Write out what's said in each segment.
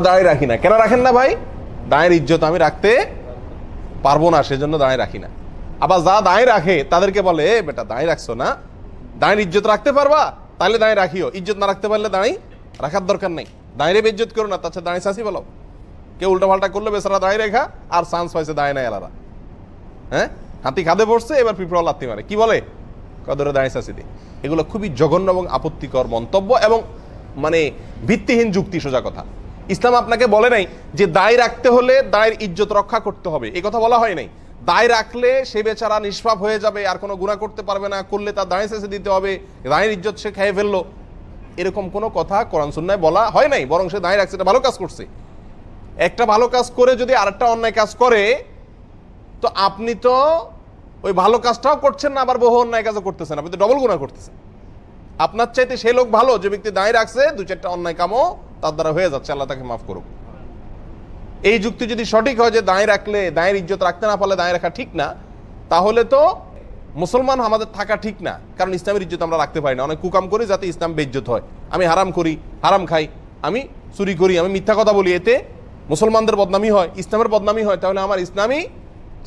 দাঁড়িয়ে রাখি না। কেন রাখেন না ভাই? দাঁড়ের ইজ্জত আমি রাখতে পারবো না, সেজন্য দাঁড়িয়ে রাখি না। আবার যা দাঁড়িয়ে রাখে তাদেরকে বলে, এ বেটা দাঁড়িয়ে রাখছো না, দাঁড়িয়ে ইজ্জত রাখতে পারবা, তাহলে দাঁড়িয়ে রাখিও। ইজ্জত না রাখতে পারলে দাঁড়িয়ে রাখার দরকার নেই। দাঁড়িয়ে বেইজ্জত করো না, তাছাড়া দাঁড়িয়ে চাষি বলো। কেউ উল্টা পাল্টা করলে বেচারা দাঁড়িয়ে রেখা আর চান্স পাইছে দাঁড়িয়ে নাই আলাদা। হ্যাঁ, হাতি খাদে পড়ছে, এবার পিঁপড়া লাত্তি মারে, কি বলে কদরে দাঁড়িয়ে চাষি দি। এগুলো খুবই জঘন্য এবং আপত্তিকর মন্তব্য এবং মানে ভিত্তিহীন যুক্তি। সোজা কথা, ইসলাম আপনাকে বলে নাই যে দায় রাখতে হলে দায়ের ইজ্জত রক্ষা করতে হবে, এই কথা বলা হয় নাই। দায় রাখলে সে বেচারা নিষ্পাপ হয়ে যাবে, আর কোনো গুনাহ করতে পারবে না, করলে তার দায় শেষে দিতে হবে, দায়ের ইজ্জত সে খেয়ে ফেললো, এরকম কোনো কথা কোরআন সুন্নায় বলা হয় নাই। বরং সে দায় রাখছে, এটা ভালো কাজ করছে। একটা ভালো কাজ করে যদি আরেকটা অন্যায় কাজ করে, তো আপনি তো ওই ভালো কাজটাও করছেন না, আবার বহু অন্যায় কাজও করতেছেন, আপনি তো ডবল গুনাহ করতেছেন। আপনার চাইতে সেই লোক ভালো যে ব্যক্তি দায় রাখছে, দু চারটা অন্যায় কামও তার দ্বারা হয়ে যাচ্ছে, আল্লাহ তাকে মাফ করুক। এই যুক্তি যদি সঠিক হয় যে দায় রাখলে দায়ের ইজ্জত রাখতে না পারলে দায় রাখা ঠিক না, তাহলে তো মুসলমান আমাদের থাকা ঠিক না। কারণ ইসলামের ইজ্জত আমরা রাখতে পারি না, অনেক কুকাম করি যাতে ইসলাম বেইজ্জত হয়। আমি হারাম করি, হারাম খাই, আমি চুরি করি, আমি মিথ্যা কথা বলি, এতে মুসলমানদের বদনামি হয়, ইসলামের বদনামি হয়, তাহলে আমার ইসলামই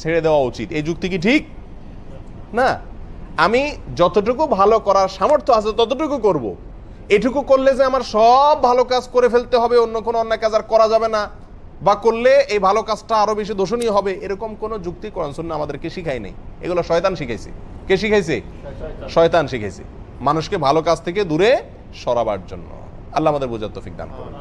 ছেড়ে দেওয়া উচিত। এই যুক্তি কি ঠিক না? আমি যতটুকু ভালো করার সামর্থ্য আছে ততটুকু করব। এটুকু করলে যে আমার সব ভালো কাজ করে ফেলতে হবে, অন্য কোনো অন্যায় কাজ আর করা যাবে না, বা করলে এই ভালো কাজটা আরো বেশি দোষণীয় হবে, এরকম কোনো যুক্তি কোরআন সুন্নাহ আমাদেরকে শিখায় নাই। এগুলো শয়তান শিখাইছে। কে শিখাইছে? শয়তান শিখাইছে, মানুষকে ভালো কাজ থেকে দূরে সরাবার জন্য। আল্লাহ আমাদের বোঝার তৌফিক দান করুন।